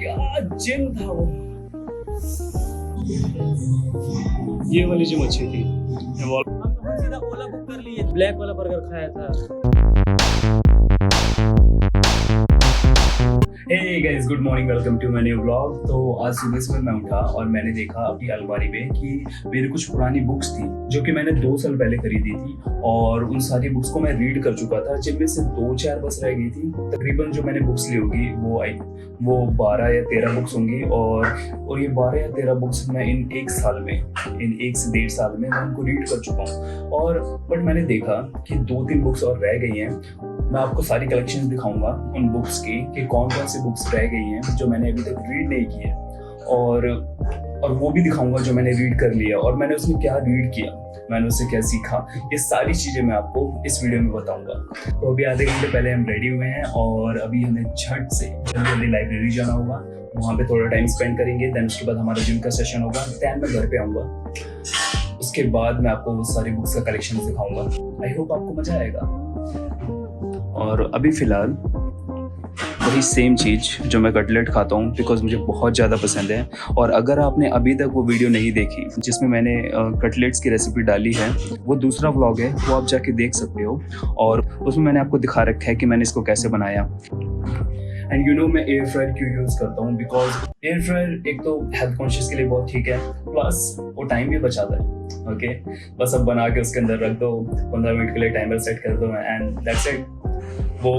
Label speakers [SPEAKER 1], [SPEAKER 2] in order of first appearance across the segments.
[SPEAKER 1] क्या जिम था वो। ये वाली जिम अच्छी थी।
[SPEAKER 2] हम सीधा ओला बुक कर लिए, ब्लैक वाला बर्गर खाया था।
[SPEAKER 1] Hey guys, good morning, welcome to my new vlog. तो आज सुबह सुबह मैं उठा और मैंने देखा अपनी अलमारी में कि मेरी कुछ पुरानी बुक्स थी जो कि मैंने 2 साल पहले खरीदी थी और उन सारी बुक्स को मैं रीड कर चुका था, जिनमें से 2-4 बस रह गई थी। तकरीबन जो मैंने बुक्स ली होगी वो 12 या 13 बुक्स होंगी और ये 12 या 13 बुक्स मैं इन 1 साल में, इन 1 से 1.5 साल में मैं उनको रीड कर चुका हूँ। और बट मैंने देखा कि 2-3 बुक्स और रह गई हैं। मैं आपको सारी कलेक्शंस दिखाऊंगा उन बुक्स की कि कौन कौन सी बुक्स रह गई हैं जो मैंने अभी तक रीड नहीं की है, और वो भी दिखाऊंगा जो मैंने रीड कर लिया और मैंने उसमें क्या रीड किया, मैंने उससे क्या सीखा। ये सारी चीज़ें मैं आपको इस वीडियो में बताऊंगा। तो अभी आधे घंटे पहले हम रेडी हुए हैं और अभी हमें झट से जल्दी लाइब्रेरी जाना होगा, वहाँ पे थोड़ा टाइम स्पेंड करेंगे। देन उसके बाद हमारा जिम का सेशन होगा, देन मैं घर पे आऊँगा। उसके बाद मैं आपको वो सारी बुक्स का कलेक्शन दिखाऊंगा। आई होप आपको मजा आएगा। और अभी फ़िलहाल वही सेम चीज़ जो मैं कटलेट खाता हूँ बिकॉज मुझे बहुत ज़्यादा पसंद है। और अगर आपने अभी तक वो वीडियो नहीं देखी जिसमें मैंने कटलेट्स की रेसिपी डाली है, वो दूसरा व्लॉग है, वो आप जाके देख सकते हो। और उसमें मैंने आपको दिखा रखा है कि मैंने इसको कैसे बनाया। एंड यू नो मैं एयर फ्रायर क्यों यूज़ करता हूँ, बिकॉज एयर फ्रायर एक तो हेल्थ कॉन्शियस के लिए बहुत ठीक है, प्लस वो टाइम भी बचाता है। ओके, बस अब बना के उसके अंदर रख दो, 15 मिनट के लिए टाइमर सेट कर दो एंड दैट्स इट, वो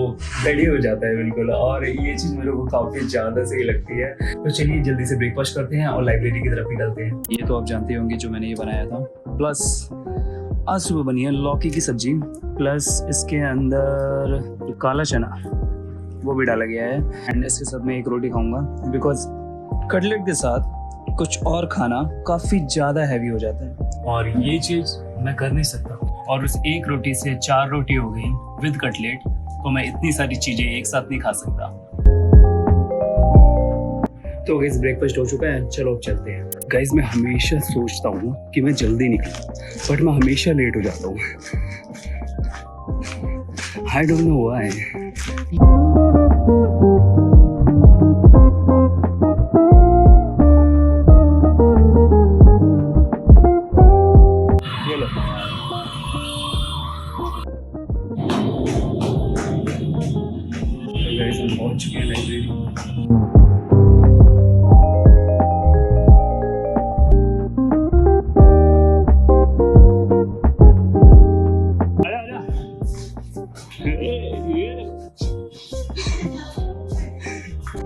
[SPEAKER 1] रेडी हो जाता है बिल्कुल। और ये चीज़ मेरे को काफ़ी ज़्यादा सही लगती है। तो चलिए जल्दी से ब्रेकफास्ट करते हैं और लाइब्रेरी की तरफ निकलते हैं। ये तो आप जानते होंगे जो मैंने ये बनाया था, प्लस आज सुबह बनी है लौकी की सब्जी, प्लस इसके अंदर काला चना वो भी डाला गया है। एंड इसके साथ मैं एक रोटी खाऊंगा बिकॉज कटलेट के साथ कुछ और खाना काफ़ी ज़्यादा हैवी हो जाता है और ये चीज़ मैं कर नहीं सकता। और उस एक रोटी से 4 रोटी हो गई विद कटलेट, तो मैं इतनी सारी चीज़ें एक साथ नहीं खा सकता। तो गाइस ब्रेकफास्ट हो चुका है, चलो अब चलते हैं। गाइस मैं हमेशा सोचता हूँ कि मैं जल्दी निकलूं, बट मैं हमेशा लेट हो जाता हूँ। I don't know why. पहुंच चुके हैं library.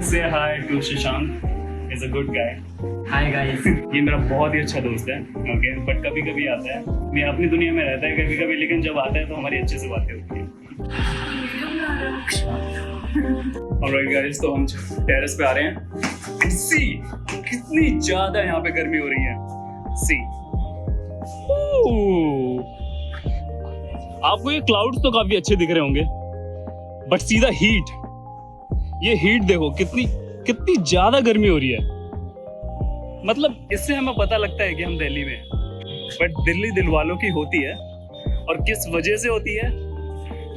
[SPEAKER 1] Say hi to Shashank, is a good guy.
[SPEAKER 2] Hi guys.
[SPEAKER 1] ये मेरा बहुत ही अच्छा दोस्त है, ओके, बट कभी कभी आता है, मैं अपनी दुनिया में रहता है कभी कभी, लेकिन जब आता है तो हमारी अच्छे से बातें होती हैं। ऑलराइट गाइस, तो हम टेरेस पे आ रहे हैं। सी कितनी ज्यादा यहाँ पे गर्मी हो रही है। सी आपको ये क्लाउड्स तो काफी अच्छे दिख रहे होंगे, बट सीधा हीट, ये हीट देखो कितनी ज्यादा गर्मी हो रही है। मतलब इससे हमें पता लगता है कि हम दिल्ली में हैं, बट दिल्ली दिल वालों की होती है। और किस वजह से होती है?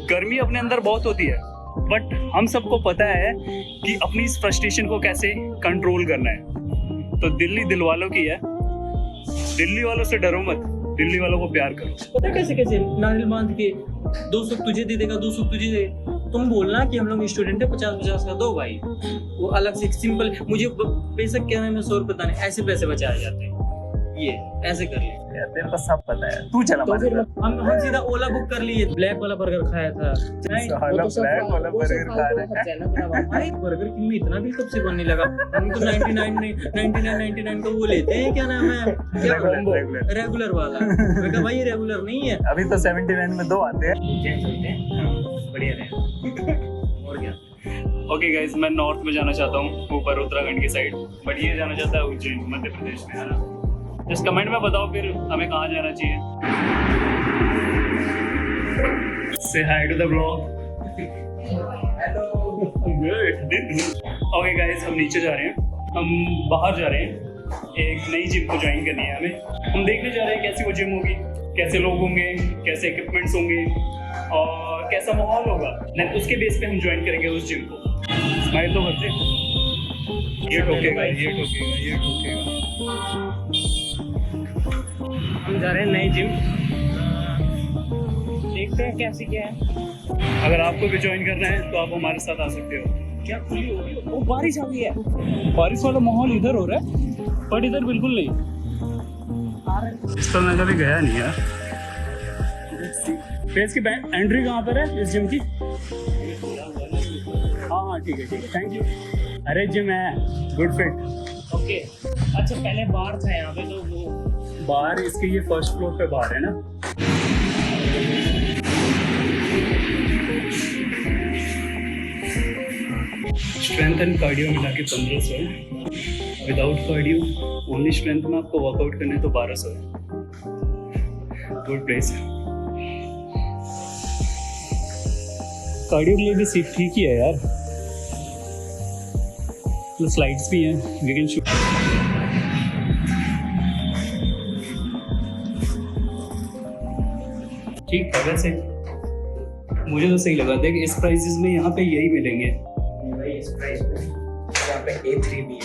[SPEAKER 1] गर्मी अपने अंदर बहुत होती है, बट हम सबको पता है कि अपनी इस फ्रस्ट्रेशन को कैसे कंट्रोल करना है। तो दिल्ली दिल वालों की है, दिल्ली वालों से डरो मत, दिल्ली वालों को प्यार करो।
[SPEAKER 2] पता है कैसे नारियल बांध के 2 सुख तुझे दे देगा, 2 सुख तुझे दे। तुम बोलना कि हम लोग स्टूडेंट है, 50-50 का दो भाई, वो अलग से सिंपल। मुझे बेशक क्या है, 100 रुपये दाने ऐसे पैसे बचाए जाते हैं, ये ऐसे कर ले।
[SPEAKER 1] तेरे को सब पता है, तू चला।
[SPEAKER 2] तो फिर हम सीधा ओला बुक कर लिए, ब्लैक वाला बर्गर खाया था।
[SPEAKER 1] ब्लैक वाला बर्गर खा रहा है
[SPEAKER 2] भाई बर्गर किंग में इतना भी कब से बनने लगा? हम तो 99 का वो लेते हैं, क्या नाम है, क्या रेगुलर वाला। मैं कहा भाई ये रेगुलर नहीं है,
[SPEAKER 1] अभी तो 79 में 2 आते हैं।
[SPEAKER 2] बढ़िया रहे। और क्या।
[SPEAKER 1] ओके गाइस, मैं नॉर्थ में जाना चाहता हूँ, ऊपर उत्तराखंड की साइड, बट ये जाना चाहता है उज्जैन, मध्य प्रदेश में, है ना। जस्ट कमेंट में बताओ फिर हमें कहाँ जाना चाहिए। Say hi to the vlog.
[SPEAKER 2] Hello.
[SPEAKER 1] Okay guys, हम नीचे जा रहे हैं, हम बाहर जा रहे हैं, एक नई जिम को ज्वाइन करनी है हमें। हम देखने जा रहे हैं कैसी वो जिम होगी, कैसे लोग होंगे, कैसे इक्विपमेंट्स होंगे और कैसा माहौल होगा। देन उसके बेस पे हम ज्वाइन करेंगे उस जिम को। स्माइल तो करते हैं। ये ठोकेगा, ये ठोकेगा, ये ठोकेगा।
[SPEAKER 2] हम जा रहे हैं नई जिम, देखते हैं कैसी क्या है।
[SPEAKER 1] अगर आपको भी ज्वाइन करना है तो आप हमारे साथ आ सकते हो।
[SPEAKER 2] क्या खुली हो रही है? वो बारिश आ गई है।
[SPEAKER 1] बारिश वाला माहौल इधर हो रहा है, बट इधर बिल्कुल नहीं। इस पर मैं कभी गया नहीं यार। फेस की एंट्री कहाँ पर है इस जिम की? हाँ ठीक है, थैंक यू। अरे जिम है गुड फिट।
[SPEAKER 2] ओके, अच्छा पहले बार था यहाँ पे, तो वो
[SPEAKER 1] बार इसके ये फर्स्ट फ्लोर पे बार है ना। स्ट्रेंथ एंड कार्डियो मिला के 1500 है। विदाउट कार्डियो ओनली स्ट्रेंथ में आपको वर्कआउट करने तो 1200 है। गुड प्लेस है। कार्डियो के लिए भी सीट ठीक ही है यार। स्लाइड्स भी हैं, वी कैन शूट। ठीक है वैसे मुझे तो सही लगा। देख इस प्राइसेस में यहाँ पे यही मिलेंगे।
[SPEAKER 2] इस प्राइस में यहाँ पे A3 भी है,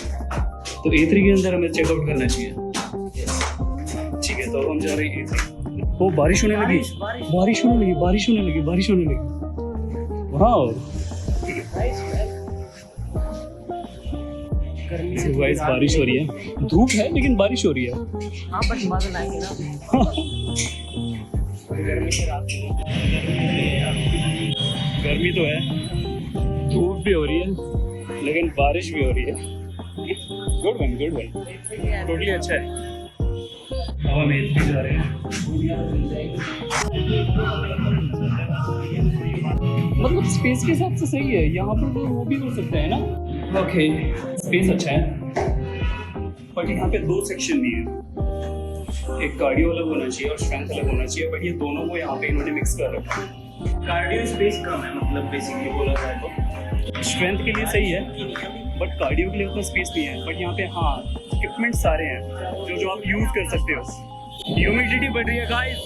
[SPEAKER 1] तो A3 के अंदर हमें चेकआउट करना चाहिए। ठीक है, तो हम जा रहे हैं A3। ओ बारिश होने लगी, बारिश होने लगी, बारिश होने लगी, बारिश होने लगी। वाओ गाइस, बारिश हो रही है। धूप है लेकिन बारिश हो रही है।
[SPEAKER 2] हाँ बट बादल आएंगे ना। गर्मी से रात को
[SPEAKER 1] गर्मी तो है, धूप भी हो रही है लेकिन बारिश भी हो रही है। Good one, good one, totally अच्छा है। अब हम A3 जा रहे हैं। मतलब स्पेस के हिसाब से सही है, यहाँ पर तो वो भी हो सकता है ना। ओके स्पेस अच्छा है, बट यहाँ पे 2 सेक्शन भी है। एक कार्डियो अलग होना चाहिए और स्ट्रेंथ अलग होना चाहिए, बट ये दोनों को यहाँ पे इन्होंने मिक्स कर रखा है।
[SPEAKER 2] कार्डियो स्पेस कम है, मतलब बेसिकली बोला जाए तो
[SPEAKER 1] स्ट्रेंथ के लिए सही है बट कार्डियो के लिए उतना स्पेस नहीं है। बट यहाँ पे हाँ इक्विपमेंट सारे हैं जो आप यूज कर सकते हो। ह्यूमिडिटी बढ़ रही है गाइस,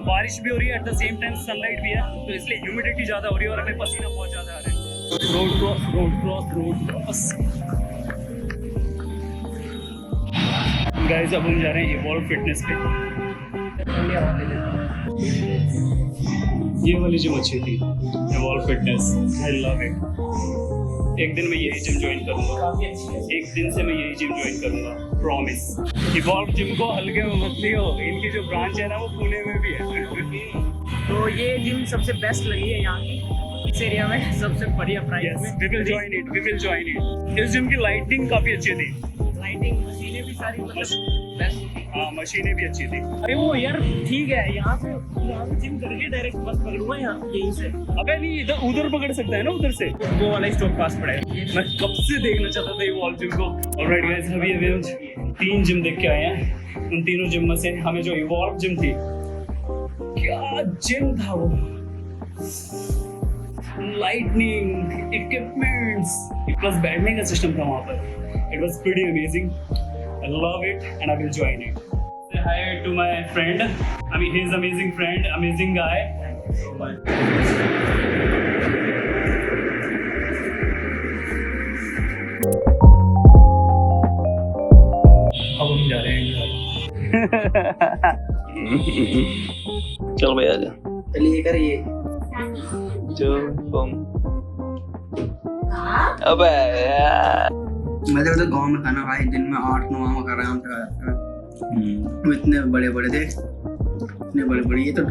[SPEAKER 1] बारिश भी हो रही है, at the same time sunlight भी है, तो इसलिए ह्यूमिडिटी ज़्यादा हो रही है और हमें पसीना बहुत ज़्यादा आ रहा है। Road cross, road cross, road cross. Guys अब हम जा रहे हैं इवॉल्व फिटनेस पे। ये वाली जिम अच्छी थी, evolve fitness, I love it. एक दिन मैं यही जिम ज्वाइन करूंगा, एक दिन से मैं यही जिम ज्वाइन करूंगा, प्रॉमिस। इवॉल्व जिम को हल्के में मत लियो, इनकी जो ब्रांच है ना वो पुणे में भी है।
[SPEAKER 2] तो ये जिम सबसे बेस्ट लगी है यहाँ की, इस एरिया में सबसे बढ़िया प्राइस में।
[SPEAKER 1] We will join it, we will join it. इस जिम की लाइटिंग काफी अच्छी थी,
[SPEAKER 2] लाइटिंग मशीनें भी सारी मतलब बेस्ट थी।
[SPEAKER 1] हाँ मशीनें भी अच्छी थी।
[SPEAKER 2] अरे वो यार ठीक है, यहाँ से जिम करके डायरेक्ट बस पकड़ूंगा यहाँ यहीं से।
[SPEAKER 1] अबे नहीं, इधर उधर पकड़ सकता है ना, उधर से
[SPEAKER 2] वो वाला स्टॉप पास पड़ेगा।
[SPEAKER 1] मैं कब से देखना चाहता था इवॉल्व जिम को। ऑलराइट गाइस, अभी हम 3 जिम देख के आए हैं। उन तीनों जिम में से हमें जो इवॉल्व जिम थी, क्या जिम था वो, लाइटनिंग, इक्विपमेंट्स, प्लस बैठने का सिस्टम था वहाँ पर। It was pretty amazing, I love it and I will join it. Say hi to my friend. I mean, he's amazing friend, amazing guy. अब हम जा रहे हैं घर।
[SPEAKER 3] चल भाई आजा।
[SPEAKER 2] चलिए करिए।
[SPEAKER 3] जो तुम अबे यार
[SPEAKER 4] मैं तो गाँव में खाना भाई, दिन में 8-9 आम का आराम से खाता। वो इतने बड़े बड़े देख, इतने बड़े बड़े, ये तो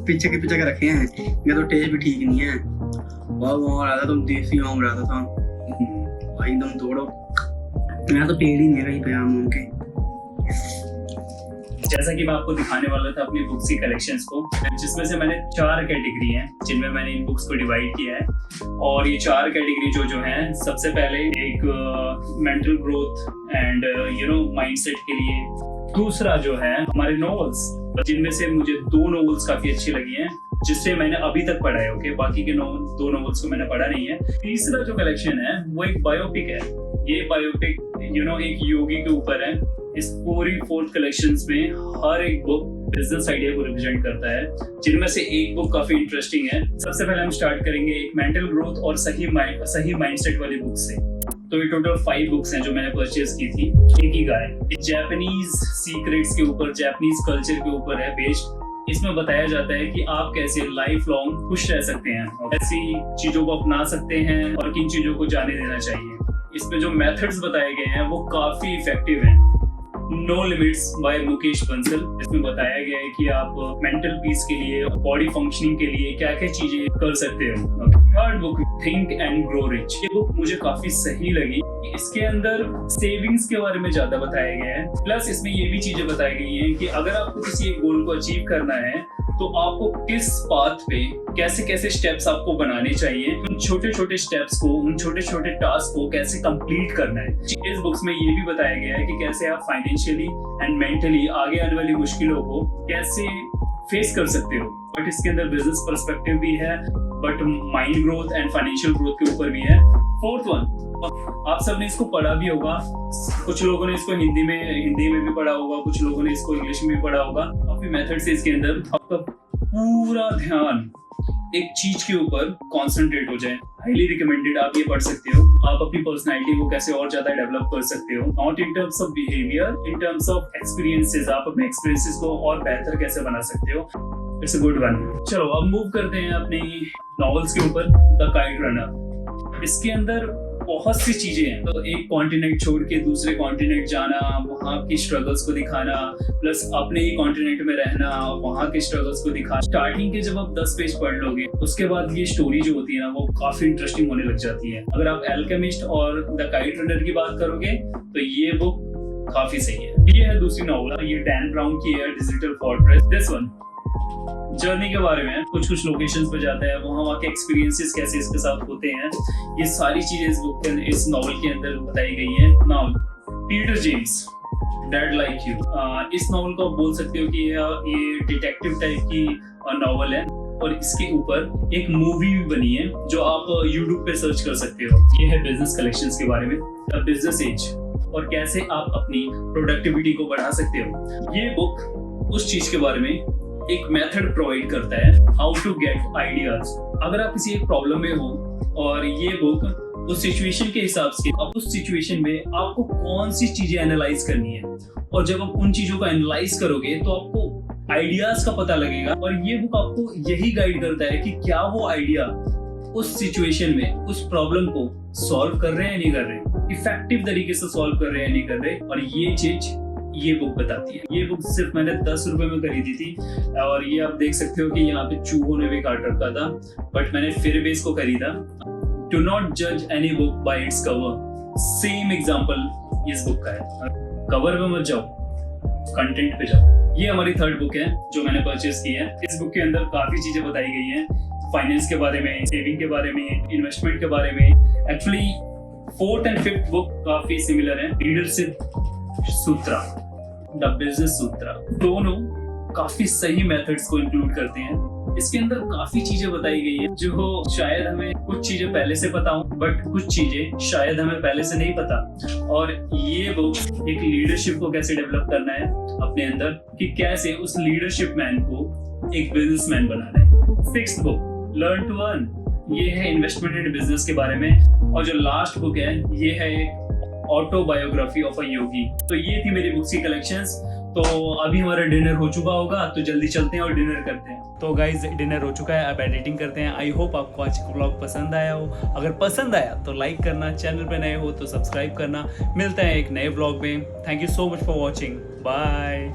[SPEAKER 4] पीछे के रखे हैं, ये तो टेस्ट भी ठीक नहीं है। बहुत आम रहा था, तुम देसी आम रहा था भाई, एकदम तोड़ो। मेरा तो पेड़ ही नहीं है कहीं पे आम के।
[SPEAKER 1] जैसा कि मैं आपको दिखाने वाला था अपनी बुक्स की कलेक्शंस को, जिसमें से मैंने 4 कैटेगरी हैं जिनमें मैंने इन बुक्स को डिवाइड किया है। और ये 4 कैटेगरी जो हैं, सबसे पहले एक मेंटल ग्रोथ एंड माइंडसेट के लिए। दूसरा जो है हमारे नॉवेल्स, जिनमें से मुझे 2 नॉवेल्स काफी अच्छी लगी हैं, जिससे मैंने अभी तक पढ़ा है। ओके, बाकी के 2 नॉवेल्स को मैंने पढ़ा नहीं है। तीसरा जो कलेक्शन है वो एक बायोपिक है। ये बायोपिक एक योगी के ऊपर है। इस पूरी 4th कलेक्शंस में हर एक बुक बिजनेस आइडिया को रिप्रेजेंट करता है, जिनमें से एक बुक काफी इंटरेस्टिंग है। सबसे पहले हम स्टार्ट करेंगे एक मेंटल ग्रोथ और सही माइंडसेट वाली बुक से। तो ये टोटल 5 बुक्स हैं जो मैंने परचेज की थी। इकिगाई जापानीज सीक्रेट्स के ऊपर, जापानीज कल्चर के ऊपर है बेस्ड। इसमें बताया जाता है कि आप कैसे लाइफ लॉन्ग खुश रह सकते हैं, ऐसी चीजों को अपना सकते हैं और किन चीजों को जाने देना चाहिए। इसमें जो मेथड्स बताए गए हैं वो काफी इफेक्टिव हैं। No limits by Mukesh Bansal. इसमें बताया गया है कि आप मेंटल पीस के लिए, बॉडी फंक्शनिंग के लिए क्या क्या चीजें कर सकते हो। Third book think and grow rich. ये बुक मुझे काफी सही लगी। इसके अंदर सेविंग्स के बारे में ज्यादा बताया गया है, प्लस इसमें ये भी चीजें बताई गई हैं कि अगर आपको किसी एक गोल को अचीव करना है तो आपको किस पाथ पे कैसे कैसे स्टेप्स आपको बनाने चाहिए, उन छोटे छोटे स्टेप्स को, उन छोटे छोटे टास्क को कैसे कंप्लीट करना है। इस बुक्स में ये भी बताया गया है कि कैसे आप फाइनेंशियली एंड मेंटली आगे आने वाली मुश्किलों को कैसे फेस कर सकते हो। बट इसके अंदर बिजनेस पर्सपेक्टिव भी है, but mind growth and financial growth के ऊपर भी है। फोर्थ वन, आप सबने इसको पढ़ा भी होगा, कुछ लोगों ने इसको हिंदी में भी पढ़ा होगा, कुछ लोगों ने इसको इंग्लिश में भी पढ़ा होगा। काफी मेथड्स है इसके अंदर। आपका पूरा ध्यान एक चीज के ऊपर कॉन्सेंट्रेट हो जाए। हाईली रिकमेंडेड, आप ये पढ़ सकते हो। आप अपनी पर्सनैलिटी को कैसे और ज्यादा डेवलप कर सकते हो, not in terms of behaviour, in terms of experiences. आप अपने एक्सपीरियंसेस को और बेहतर कैसे बना सकते हो। It's a good one. चलो अब मूव करते हैं अपनी नॉवेल्स के ऊपर। द काइट रनर, इसके अंदर बहुत सी चीजें हैं। तो एक कॉन्टिनेंट छोड़ के दूसरे कॉन्टिनेंट जाना, वहाँ की स्ट्रगल्स को दिखाना, प्लस अपने ही कॉन्टिनेंट में रहना, वहाँ के स्ट्रगल्स को दिखाना। स्टार्टिंग के जब आप 10 पेज पढ़ लोगे, उसके बाद ये स्टोरी जो होती है ना वो काफी इंटरेस्टिंग होने लग जाती है। अगर आप एल्केमिस्ट और द काइट रनर की बात करोगे तो ये बुक काफी सही है। ये है दूसरी नॉवल, ये डैन ब्राउन की है, digital fortress. This one journey के बारे में, कुछ कुछ लोकेशंस पे जाता है, वहाँ के एक्सपीरियंसेस कैसे इसके साथ होते हैं, ये सारी चीजें इस बुक के, इस नॉवल के अंदर बताई गई हैं। Now Peter James, dead like you. इस नॉवल को आप बोल सकते हो कि ये डिटेक्टिव टाइप की नॉवल है और इसके ऊपर एक मूवी भी बनी है जो आप YouTube पे सर्च कर सकते हो। ये है बिजनेस कलेक्शंस के बारे में, द बिजनेस एज, और कैसे आप अपनी प्रोडक्टिविटी को बढ़ा सकते हो। ये बुक उस चीज के बारे में एक मेथड प्रोवाइड करता है, हाउ टू गेट आइडियाज। अगर आप किसी एक प्रॉब्लम में हो और ये बुक उस सिचुएशन के हिसाब से, अब उस सिचुएशन में आपको कौन सी चीजें एनालाइज करनी है, और जब आप उन चीजों को एनालाइज करोगे तो आपको आइडियाज का पता लगेगा। और ये बुक आपको यही गाइड करता है कि क्या वो आइडिया उस सिचुएशन में उस प्रॉब्लम को सॉल्व कर रहे हैं या नहीं कर रहे, इफेक्टिव तरीके से सॉल्व कर रहे हैं या नहीं कर रहे। और ये चीज ये बुक बताती है। ये बुक सिर्फ मैंने 10 रुपए में खरीदी थी और ये आप देख सकते हो कि यहाँ पे चूहों ने भी काट रखा था, बट मैंने फिर भी इसको खरीदा। डू नॉट जज any book by its cover. Same example इस बुक का है। कवर पे मत जाओ, कंटेंट पे जाओ। ये हमारी थर्ड बुक है जो मैंने परचेज की है। इस बुक के अंदर काफी चीजें बताई गई हैं, फाइनेंस के बारे में, सेविंग के बारे में, इन्वेस्टमेंट के बारे में। Actually fourth and fifth book काफी सिमिलर है। लीडरशिप सूत्रा, द बिजनेस सूत्रा, दोनों काफी सही मेथड्स को इंक्लूड करते हैं। इसके अंदर काफी चीजें बताई गई है जो शायद हमें कुछ चीजें पहले से पता हो, बट कुछ चीजें शायद हमें पहले से नहीं पता। और ये बुक एक लीडरशिप को कैसे डेवलप करना है अपने अंदर, कि कैसे उस लीडरशिप मैन को एक बिजनेसमैन बनाना है। Sixth book learn to earn, ये है इन्वेस्टमेंट एंड बिजनेस के बारे में। और जो लास्ट बुक है ये है ऑटोबायोग्राफी ऑफ अ योगी। तो ये थी मेरी बुक्स की कलेक्शंस। तो अभी हमारा डिनर हो चुका होगा, तो जल्दी चलते हैं और डिनर करते हैं। तो गाइज डिनर हो चुका है, अब एडिटिंग करते हैं। आई होप आपको आज का व्लॉग पसंद आया हो। अगर पसंद आया तो लाइक करना, चैनल पे नए हो तो सब्सक्राइब करना। मिलते हैं एक नए व्लॉग में। Thank you so much for watching, bye.